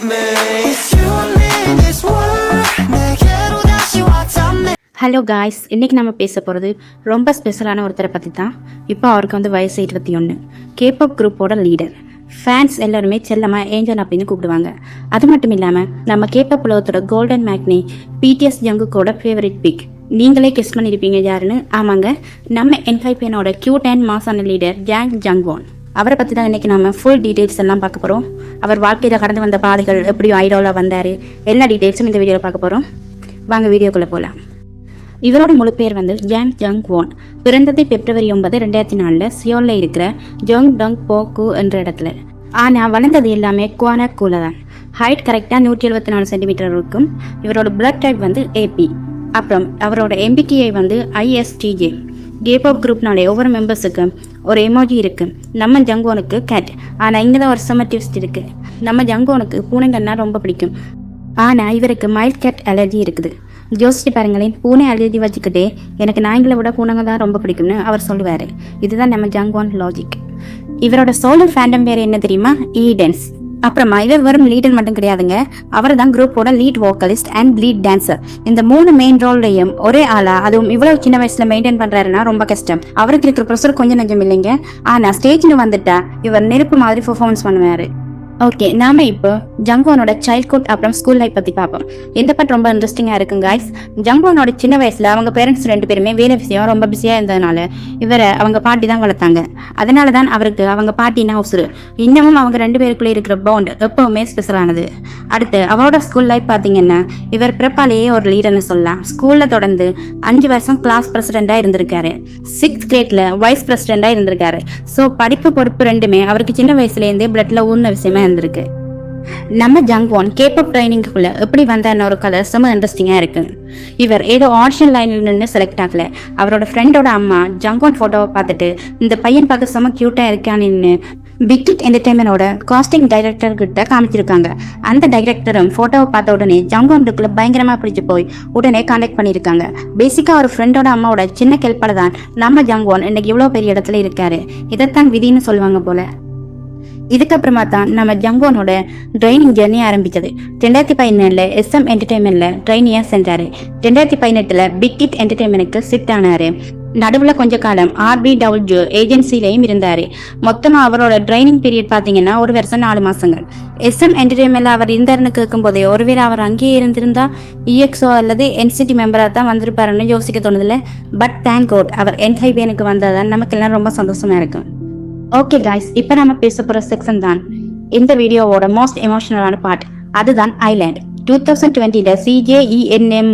me. It's you and me in this world. 내게로 다시 왔다며. Hello guys, இன்றைக்கி நம்ம பேச போகிறது ரொம்ப ஸ்பெஷலான ஒருத்தரை பற்றி தான். இப்போ அவருக்கு வந்து வயசு 21. கேபாப் குரூப்போட லீடர். ஃபேன்ஸ் எல்லாருமே செல்லமாக ஏஞ்சல் அப்படின்னு கூப்பிடுவாங்க. அது மட்டும் இல்லாமல் நம்ம கேபாப் உலகத்தோட கோல்டன் மேக்னி பிடிஎஸ் ஜங்குக்கோட ஃபேவரட் பிக். நீங்களே கெஸ் பண்ணியிருப்பீங்க யாருன்னு. ஆமாங்க, நம்ம என்ஹைபேனோட கியூட் அண்ட் மாசான லீடர் ஜாங் ஜங்வான். அவரை பற்றி தான் இன்றைக்கி நம்ம ஃபுல் டீட்டெயில்ஸ் எல்லாம் பார்க்க போகிறோம். அவர் வாழ்க்கையில் கடந்து வந்த பாதைகள், எப்படி ஐடாலாக வந்தார், எல்லா டீட்டெயில்ஸும் இந்த வீடியோவில் பார்க்க போகிறோம். வாங்க வீடியோக்குள்ளே போகலாம். இவரோட முழு பேர் வந்து ஜாங் ஜங்வான். பிறந்தது February 9, 2004 சியோலில் இருக்கிற ஜோங் டங் போக்கு என்ற இடத்துல. ஆனால் வளர்ந்தது எல்லாமே குவானாக்கூல தான். ஹைட் கரெக்டாக 174 சென்டிமீட்டர் இருக்கும். இவரோட பிளட் டைப் வந்து AP. அப்புறம் அவரோட MBTI வந்து ISTJ. கேபாப் குரூப்னாலே ஒவ்வொரு மெம்பர்ஸுக்கு ஒரு எமோஜி இருக்குது. நம்ம ஜங்குவானுக்கு கேட். ஆனால் இங்கே தான் ஒரு செம்ம ட்விஸ்ட் இருக்குது. நம்ம ஜங்குவானுக்கு பூனைங்கன்னா ரொம்ப பிடிக்கும். ஆனால் இவருக்கு மைல்ட் கேட் அலர்ஜி இருக்குது. யோசிச்சு பாருங்களேன், பூனை அலர்ஜி வச்சுக்கிட்டே எனக்கு நாய்களை விட பூனைங்க தான் ரொம்ப பிடிக்கும்னு அவர் சொல்லுவார். இதுதான் நம்ம ஜங்குவான் லாஜிக். இவரோட சோலர் ஃபேண்டம் பேர் என்ன தெரியுமா? ஈடன்ஸ். அப்புறமா இவர் வெறும் லீடர் மட்டும் கிடையாதுங்க, அவர் தான் குரூப்போட lead vocalist and lead dancer. இந்த 3 மெயின் ரோல்லையும் ஒரே ஆளா, அதுவும் இவ்வளவு சின்ன வயசுல மெயின்டைன் பண்றாருன்னா ரொம்ப கஷ்டம். அவருக்கு இருக்கிற ப்ரெஷர் கொஞ்சம் நஞ்சம் இல்லைங்க. ஆனா ஸ்டேஜ்னு வந்துட்டா இவர் நெருப்பு மாதிரி பெர்ஃபார்மன்ஸ் பண்ணுவாரு. ஓகே, நாம இப்போ ஜங்குவானோட சைல்ட்ஹுட் அப்புறம் ஸ்கூல் லைஃப் பற்றி பார்ப்போம். இந்த பட் ரொம்ப இன்ட்ரெஸ்டிங்காக இருக்கும் காய்ஸ். ஜங்குவானோட சின்ன வயசில் அவங்க பேரண்ட்ஸ் 2 பேருமே வேலை விஷயம் ரொம்ப பிஸியாக இருந்ததுனால இவரை அவங்க பாட்டி தான் வளர்த்தாங்க. அதனால தான் அவருக்கு அவங்க பாட்டினா உசுறு. இன்னமும் அவங்க 2 பேருக்குள்ளே இருக்கிற பாண்ட் எப்பவுமே ஸ்பெஷலானது. அடுத்து அவரோட ஸ்கூல் லைஃப் பார்த்தீங்கன்னா, இவர் பிறப்பாலேயே ஒரு லீடர்னு சொல்லலாம். ஸ்கூலில் தொடர்ந்து 5 வருஷம் கிளாஸ் பிரசிடெண்ட்டாக இருந்திருக்காரு. 6th கிரேட்ல வைஸ் பிரசிடெண்ட்டாக இருந்திருக்காரு. ஸோ படிப்பு பொறுப்பு ரெண்டுமே அவருக்கு சின்ன வயசுலேருந்தே பிளட்ல ஊர்ன விஷயமா இருந்திருக்கு. நம்ம ஜங்குவான் கேபாப் ட்ரைனிங்குள்ள எப்படி வந்தார்னு ஒரு கதை செம்ம இன்ட்ரெஸ்டிங்காக இருக்கு. இவர் ஏதோ ஆடிஷன் லைனில் நின்று செலக்ட் ஆகல. அவரோட ஃப்ரெண்டோட அம்மா ஜங்குவான் ஃபோட்டோவை பார்த்துட்டு இந்த பையன் பார்க்க செம்ம க்யூட்டாக இருக்கான்னு பிக் ஹிட் என்டர்டைன்மெண்டோட காஸ்டிங் டைரக்டர் கிட்ட காமிச்சிருக்காங்க. அந்த டைரக்டரும் ஃபோட்டோவை பார்த்த உடனே ஜங்குவானுக்குள்ள பயங்கரமாக பிடிச்சி போய் உடனே கான்டாக்ட் பண்ணியிருக்காங்க. பேசிக்காக ஒரு ஃப்ரெண்டோட அம்மாவோட சின்ன கெல்ப்பால தான் நம்ம ஜங்குவான் இன்னைக்கு இவ்வளோ பெரிய இடத்துல இருக்காரு. இதைத்தான் விதின்னு சொல்லுவாங்க போல. இதுக்கப்புறமா தான் நம்ம ஜங்குவானோட ட்ரைனிங் ஜெர்னி ஆரம்பிச்சது. 2017 SM என்டர்டைன்மெண்ட்ல ட்ரைனியா சென்றாரு. 2018 பிக் ஹிட் என்டர்டைன்மெண்ட்டுக்கு ஷிஃப்ட் ஆனாரு. நடுவில் கொஞ்ச காலம் RBW ஏஜென்சிலையும் இருந்தாரு. மொத்தமா அவரோட ட்ரைனிங் பீரியட் பாத்தீங்கன்னா 1 வருஷம் 4 மாசங்கள். SM என்டர்டைன்மெண்ட்ல அவர் இருந்தாருன்னு கேட்கும் போதே ஒருவேளை அவர் அங்கேயே இருந்திருந்தா EXO அல்லது NCT மெம்பரா தான் வந்திருப்பாருன்னு யோசிக்க தோணுதில்ல. பட் தேங்க் காட் அவர் என்ஹைபேனுக்கு வந்தாதான் நமக்கு எல்லாம் ரொம்ப சந்தோஷமா இருக்கும். ஓகே காய்ஸ், இப்போ நம்ம பேச போகிற செக்ஷன் தான் இந்த வீடியோவோட மோஸ்ட் எமோஷனலான பார்ட். அதுதான் ஐலாண்ட். 2020 CJENM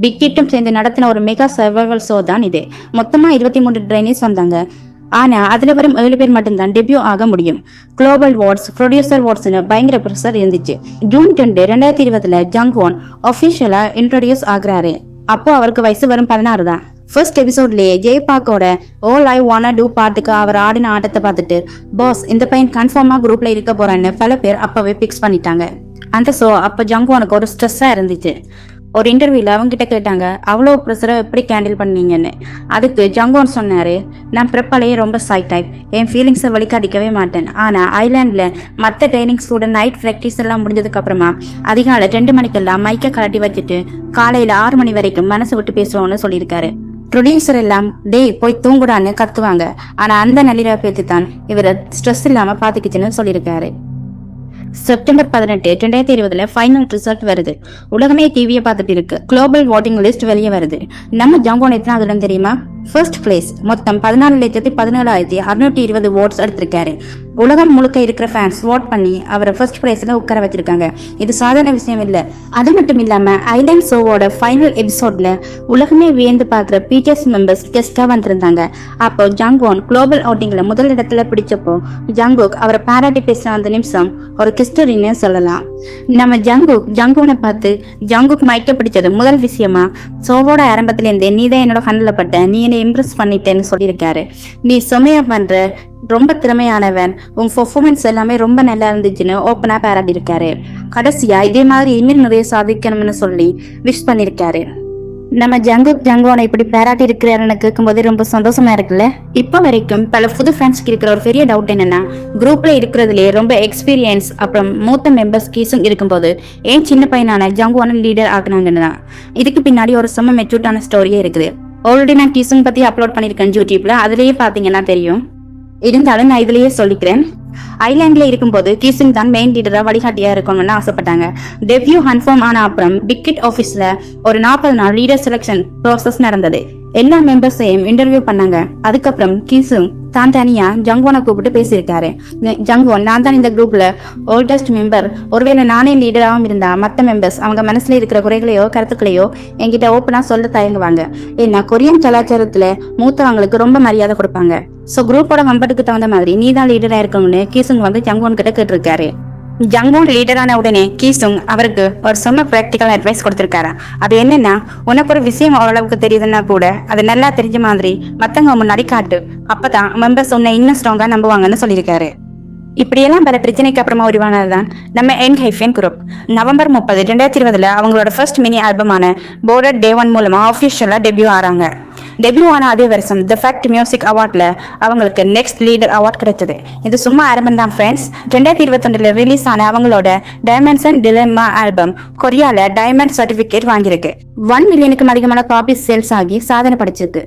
பிக் ஹிட்டும் சேர்ந்து நடத்தின ஒரு மெகா சர்வைவல் ஷோ தான் இது. மொத்தமாக 23 ட்ரைனிஸ் வந்தாங்க. ஆனால் அதில் வரும் 7 பேர் மட்டும்தான் டெபியூ ஆக முடியும். குளோபல் வார்ட்ஸ், ப்ரொடியூசர் வார்ட்ஸ்னு பயங்கர ப்ரெஷர் இருந்துச்சு. ஜூன் 2, 2020 ஜங்குவான் அஃபிஷியலாக இன்ட்ரோடியூஸ் ஆகுறாரு. அப்போ அவருக்கு வயசு வரும் 16 தான். ஃபர்ஸ்ட் எபிசோட்லேயே ஜெய்பாக்கோட All I Wanna Do பாட்டுக்கு அவர் ஆடின ஆட்டத்தை பார்த்துட்டு பாஸ் இந்த பையன் கன்ஃபார்மாக குரூப்பில் இருக்க போறான்னு பல பேர் அப்போவே ஃபிக்ஸ் பண்ணிட்டாங்க. அந்த ஷோ அப்போ ஜங்குவானுக்கு ஒரு ஸ்ட்ரெஸ்ஸாக இருந்துச்சு. ஒரு இன்டர்வியூவில் அவங்ககிட்ட கேட்டாங்க, அவ்வளோ ப்ரெஷரை எப்படி கேண்டில் பண்ணீங்கன்னு. அதுக்கு ஜங்குவான் சொன்னார், நான் பிறப்பாலேயே ரொம்ப சைட் டைப், என் ஃபீலிங்ஸை வெளிக்காட்டிக்கவே மாட்டேன். ஆனால் ஐலாண்டில் மற்ற ட்ரைனிங் ஸ்டூடெண்ட் நைட் ப்ராக்டிஸ் எல்லாம் முடிஞ்சதுக்கப்புறமா அதிகாலை 2 மணிக்கெல்லாம் மைக்கை கலட்டி வச்சுட்டு காலையில் 6 மணி வரைக்கும் மனசு விட்டு பேசுவோன்னு சொல்லியிருக்காரு. ப்ரொடியூசர் எல்லாம் டேய் போய் தூங்குடான்னு கத்துவாங்க. ஆனால் அந்த நள்ளிரவை பேத்து தான் இவரை ஸ்ட்ரெஸ் இல்லாமல் பார்த்துக்கிச்சுன்னு சொல்லியிருக்காரு. செப்டம்பர் 18, 2020 ஃபைனல் ரிசல்ட் வருது. உலகமே டிவியை பார்த்துட்டு இருக்கு. குளோபல் வாட்டிங் லிஸ்ட் வெளியே வருது. நம்ம ஜங்குவான் எத்தனாவதுன்னு தெரியுமா? First place. மொத்தம் 14,17,620 ஓட்ஸ் எடுத்திருக்காரு. உலகம் முழுக்க இருக்கிற ஃபேன்ஸ் ஓட் பண்ணி அவரை ஃபர்ஸ்ட் பிளேஸ்ல உட்கார வச்சிருக்காங்க. இது சாதாரண விஷயம் இல்லை. அது மட்டும் இல்லாம ஐலாண்ட் ஷோவோட ஃபைனல் எபிசோட்ல உலகமே வியந்து பார்க்குற பிடிஎஸ் மெம்பர்ஸ் கெஸ்டா வந்திருந்தாங்க. அப்போ ஜங்குவான் குளோபல் அவுட்டிங்ல முதல் இடத்துல பிடிச்சப்போ ஜங்குக் அவரை பாராட்டி பேசின அந்த நிமிஷம் ஒரு கிஸ்டரின்னு சொல்லலாம். நம்ம ஜங்குவானை பார்த்து ஜங்குக் மயக்க பிடிச்சது முதல் விஷயமா ஷோவோட ஆரம்பத்திலேருந்தே நீ தான் என்னோட கண்ணில் பட்ட, நீ என்னை இம்ப்ரெஸ் பண்ணிட்டேன்னு சொல்லியிருக்காரு. நீ செமையா பண்ற, ரொம்ப திறமையானவன், உங்க பெர்ஃபார்மன்ஸ் எல்லாமே ரொம்ப நல்லா இருந்துச்சுன்னு ஓப்பனா பாராட்டி இருக்காரு. கடைசியா இதே மாதிரி இன்னும் நிறைய சாதிக்கணும்னு சொல்லி விஷ் பண்ணியிருக்காரு. நம்ம ஜங்குவனை இப்படி பாராட்டி இருக்கிறாருன்னு கேட்கும்போது ரொம்ப சந்தோஷமா இருக்குல்ல. இப்போ வரைக்கும் பல புது ஃபேன்ஸ்க்கு இருக்கிற ஒரு பெரிய டவுட் என்னன்னா, குரூப்ல இருக்கிறதுலே ரொம்ப எக்ஸ்பீரியன்ஸ் அப்புறம் மூத்த மெம்பர்ஸ் கீஸும் இருக்கும்போது ஏன் சின்ன பையனான ஜங்குவான லீடர் ஆக்குனாங்கன்னு தான். இதுக்கு பின்னாடி ஒரு செம்ம மெச்சூர்டான ஸ்டோரியே இருக்குது. ஆல்ரெடி நான் கீஸும் பத்தி அப்லோட் பண்ணியிருக்கேன் யூடியூப்ல, அதுலயே பாத்தீங்கன்னா தெரியும். இருந்தாலும் நான் இதுலயே சொல்லிக்கிறேன். ஐலாண்ட்ல இருக்கும்போது கீசிங் தான் மெயின் லீடரா வழிகாட்டியா இருக்கணும்னு ஆசைப்பட்டாங்க. டெபியூ கன்ஃபார்ம் ஆன அப்புறம் பிக்கிட் ஆபீஸ்ல ஒரு 40 நாள் லீடர் செலக்ஷன் ப்ராசஸ் நடந்தது. எல்லா மெம்பர்ஸையும் இன்டர்வியூ பண்ணாங்க. அதுக்கப்புறம் கீசுங் தான் தனியா ஜங்குவானை கூப்பிட்டு பேசியிருக்காரு. ஜங்குவான், நான் தான் இந்த குரூப்ல ஓல்டஸ்ட் மெம்பர். ஒருவேளை நானே லீடராகவும் இருந்தா மற்ற மெம்பர்ஸ் அவங்க மனசுல இருக்கிற குறைகளையோ கருத்துக்களையோ என்கிட்ட ஓப்பனா சொல்ல தயங்குவாங்க. ஏன்னா கொரியன் கலாச்சாரத்துல மூத்தவங்களுக்கு ரொம்ப மரியாதை கொடுப்பாங்க. சோ குரூப்போட கம்பெட்டுக்கு தகுந்த மாதிரி நீ தான் லீடரா இருக்கணும்னு கீசுங் வந்து ஜங்குவான் கிட்ட கேட்டிருக்காரு. ஜங்குவான் லீடரான உடனே கீசுங் அவருக்கு ஒரு செம்ம பிராக்டிக்கல் அட்வைஸ் கொடுத்திருக்காரு. அது என்னன்னா, உனக்கு ஒரு விஷயம் ஓரளவுக்கு தெரியுதுன்னா கூட அது நல்லா தெரிஞ்ச மாதிரி மத்தவங்க முன்னாடி காட்டு. அப்பதான் மெம்பர்ஸ் உன்னை இன்னும் ஸ்ட்ராங்கா நம்புவாங்கன்னு சொல்லியிருக்காரு. இப்படியெல்லாம் பல பிரச்சனைக்கு அப்புறமா உருவானதுதான் நம்ம என்ஹைஃபன் குரூப். நவம்பர் 30, 2020 அவங்களோட ஃபர்ஸ்ட் மினி ஆல்பமான போர்டட் டே 1 மூலமா ஆஃபிஷியலா டெபியூ ஆறாங்க. டெபியூ ஆன அதே வருஷம் தி ஃபேக்ட் மியூசிக் அவார்ட்ல அவங்களுக்கு நெக்ஸ்ட் லீடர் அவார்ட் கிடைச்சது. இது சும்மா ஆரம்பம் தான் ஃப்ரெண்ட்ஸ். 2021 ரிலீஸ் ஆன அவங்களோட டைமண்ட்ஸ் அண்ட் டிலெமா ஆல்பம் கொரியால டைமண்ட் சர்டிபிகேட் வாங்கியிருக்கு. 1 மில்லியனுக்கும் அதிகமான காப்பீஸ் சேல்ஸ் ஆகி சாதனை படைச்சிருக்கு.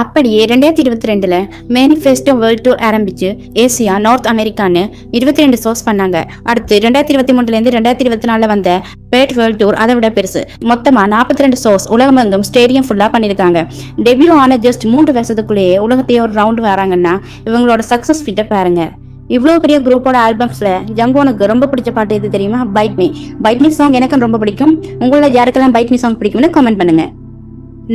அப்படியே 2022 மேனிஃபெஸ்டோ வேர்ல்ட் டூர் ஆரம்பிச்சு ஏசியா, நார்த் அமெரிக்கான்னு 22 ஷோஸ் பண்ணாங்க. அடுத்து 2023 2024 வந்த பேட் வேர்ல்ட் டூர் அதை விட பெருசு. மொத்தமா 42 ஷோஸ் உலகமெங்கும் ஸ்டேடியம் ஃபுல்லா பண்ணிருக்காங்க. டெபியூ ஆன ஜஸ்ட் 3 வருஷத்துக்குள்ளேயே உலகத்தையே ஒரு ரவுண்ட் வராங்கன்னா இவங்களோட சக்சஸ் கிட்ட பாருங்க. இவ்வளவு பெரிய குரூப்போட ஆல்பம்ஸ்ல ஜங்குவானுக்கு ரொம்ப பிடிச்ச பாட்டு எது தெரியுமா? பைட் மீ சாங் எனக்கு ரொம்ப பிடிக்கும். உங்களோட யாருக்கெல்லாம் பைட் மீ சாங் பிடிக்கும்னு கமெண்ட் பண்ணுங்க.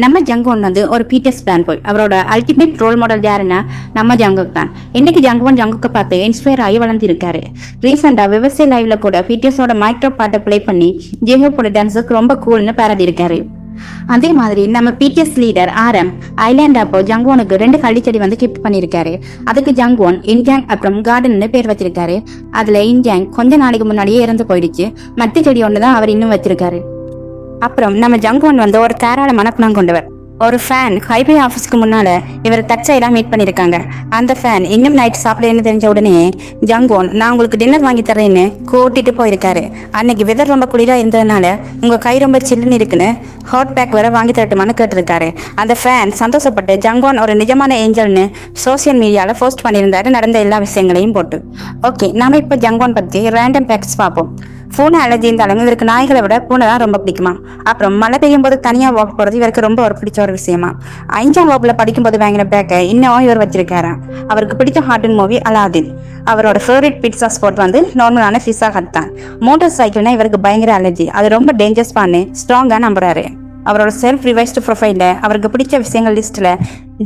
நம்ம ஜங்குவான் வந்து ஒரு பிடிஎஸ் ஃபேன் போய் அவரோட அல்டிமேட் ரோல் மாடல் யாருன்னா நம்ம ஜங்குக் தான். இன்னைக்கு ஜங்குவான் ஜங்குக்கை பார்த்து இன்ஸ்பயர் ஆகி வளர்ந்துருக்காரு. ரீசெண்டா விவசாய லைவ்ல கூட பிடிஎஸோட மைக்ரோ பாட்டை பிளே பண்ணி ஜேஹோப்போட டான்ஸுக்கு ரொம்ப கூல்னு பாராட்டி இருக்காரு. அதே மாதிரி நம்ம பிடிஎஸ் லீடர் RM ஐலாண்ட் அப்போ ஜங்குவானுக்கு 2 கள்ளிச்செடி வந்து கிஃப்ட் பண்ணிருக்காரு. அதுக்கு ஜங்குவான் இன்ஜாங் அப்புறம் கார்டன்னு பேர் வச்சிருக்காரு. அதுல இன்ஜாங் கொஞ்ச நாளைக்கு முன்னாடியே இறந்து போயிடுச்சு. மற்ற செடி ஒண்ணுதான் அவர் இன்னும் வச்சிருக்காரு. அப்புறம் நம்ம ஜங்குவான் வந்து ஒரு தாராளமான குணம் கொண்டவர். ஒரு ஃபேன் ஹைவே ஆஃபீஸ்க்கு முன்னால இவர் தற்செயலா மீட் பண்ணிருக்காங்க. அந்த ஃபேன் இன்னும் நைட் சாப்பிடுன்னு தெரிஞ்ச உடனே ஜங்குவான், நான் உங்களுக்கு டின்னர் வாங்கி தரேன்னு கூட்டிட்டு போயிருக்காரு. அன்னைக்கு வெதர் ரொம்ப குளிரா இருந்ததுனால உங்க கை ரொம்ப சில்லுன்னு இருக்குன்னு ஹாட் பேக் வேற வாங்கி தரட்டுமான்னு கேட்டிருக்காரு. அந்த ஃபேன் சந்தோஷப்பட்டு ஜங்குவான் ஒரு நிஜமான ஏஞ்சல்னு சோசியல் மீடியால போஸ்ட் பண்ணியிருந்தாரு, நடந்த எல்லா விஷயங்களையும் போட்டு. ஓகே, நாம இப்போ ஜங்குவான் பத்தி ரேண்டம் ஃபேக்ட்ஸ் பார்ப்போம். பூனை அலர்ஜி இருந்தாலும் இவருக்கு நாய்களை விட பூனை தான் ரொம்ப பிடிக்குமா. அப்புறம் மழை பெய்யும் போது தனியா வாக் போறது இவருக்கு ரொம்ப ஒரு பிடிச்ச ஒரு விஷயமா. 5ஆம் வகுப்புல படிக்கும்போது வாங்கின பேக்கை இன்னும் இவர் வச்சிருக்காரு. அவருக்கு பிடிச்ச ஹார்டன் மூவி அலாதீன். அவரோட ஃபேவரட் பிட்சா ஸ்பாட் வந்து நார்மலான பிஸா ஹட் தான். மோட்டார் சைக்கிள்னா இவருக்கு பயங்கர அலர்ஜி, அது ரொம்ப டேஞ்சரஸ் பண்ணு ஸ்ட்ராங்கா நம்புறாரு. அவரோட செல்ஃப் ரிவைஸ்டு ப்ரொஃபைல்ல அவருக்கு பிடிச்ச விஷயங்கள் லிஸ்ட்ல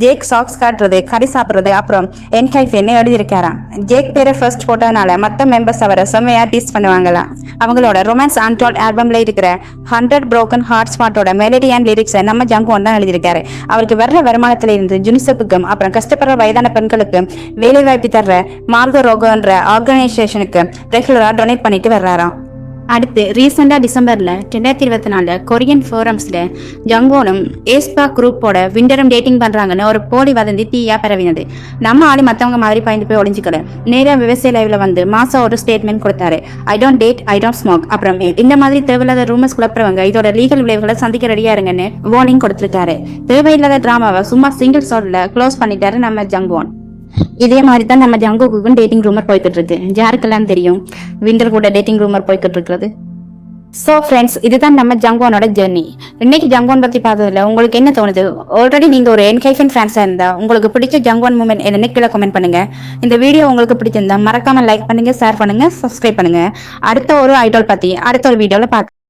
ஜேக் சாக்ஸ் காட்டுறது, கறி சாப்பிட்றது, அப்புறம் என்கைஃபேன்னு எழுதியிருக்காராம். ஜேக் பேரை ஃபர்ஸ்ட் போட்டதுனால மற்ற மெம்பர்ஸ் அவரை செம்மையா டீஸ் பண்ணுவாங்களாம். அவங்களோட ரொமான்ஸ் அன்டால்ட் ஆல்பம்ல இருக்கிற 100 broken hearts பாட்டோட மெலடி அண்ட் லிரிக்ஸை நம்ம ஜங்குவான் தான் எழுதியிருக்காரு. அவருக்கு வர்ற வருமானத்துல இருந்து யுனிசெஃப்க்கும் அப்புறம் கஷ்டப்படுற வயதான பெண்களுக்கு வேலை வாய்ப்பு தர்ற மார்கோ ரோகோன்ற ஆர்கனைசேஷனுக்கு ரெகுலரா டொனேட் பண்ணிட்டு வர்றாராம். அடுத்து ரீசெண்டா டிசம்பர்ல 2024 கொரியன் ஃபோரம்ஸ்ல ஜங்குவானும் ஏஸ்பா குரூப்போட விண்டரும் டேட்டிங் பண்றாங்கன்னு ஒரு போலி வதந்தி தீயா பரவினது. நம்ம ஆளு மத்தவங்க மாதிரி பயந்து போய் ஒளிஞ்சுக்கல. நேரா விவசாய லைவ்ல வந்து மாசம் ஒரு ஸ்டேட்மெண்ட் கொடுத்தாரு. I don't date, I don't smoke. அப்புறம் இந்த மாதிரி தேவையில்லாத ரூமர்ஸ் குழப்பறவங்க இதோட லீகல் விளைவுகளை சந்திக்க ரெடியா இருங்கன்னு வார்னிங் கொடுத்திருக்காரு. தேவையில்லாத டிராமாவை சும்மா சிங்கிள் ஷாட்ல க்ளோஸ் பண்ணிட்டாரு நம்ம ஜங்குவான். இதே மாதிரி தான் நம்ம ஜங்குக்கும் டேட்டிங் ரூமர் போய்கிட்டு இருக்கு. யாருக்கெல்லாம் தெரியும் விண்டர் கூட டேட்டிங் ரூமர் போய்கிட்டு இருக்கிறது. ஸோ ஃப்ரெண்ட்ஸ், இதுதான் நம்ம ஜங்குவானோட ஜெர்னி. இன்னைக்கு ஜங்குவான் பத்தி பார்த்ததுல உங்களுக்கு என்ன தோணுது? ஆல்ரெடி நீங்க ஒரு என்கைஃபன் ஃபேன்ஸா இருந்தா உங்களுக்கு பிடிச்ச ஜங்குவான் மூமெண்ட் என்னன்னு கீழே கமெண்ட் பண்ணுங்க. இந்த வீடியோ உங்களுக்கு பிடிச்சிருந்தா மறக்காம லைக் பண்ணுங்க, ஷேர் பண்ணுங்க, சப்ஸ்கிரைப் பண்ணுங்க. அடுத்த ஒரு ஐடால் பத்தி அடுத்த ஒரு வீடியோல பார்க்க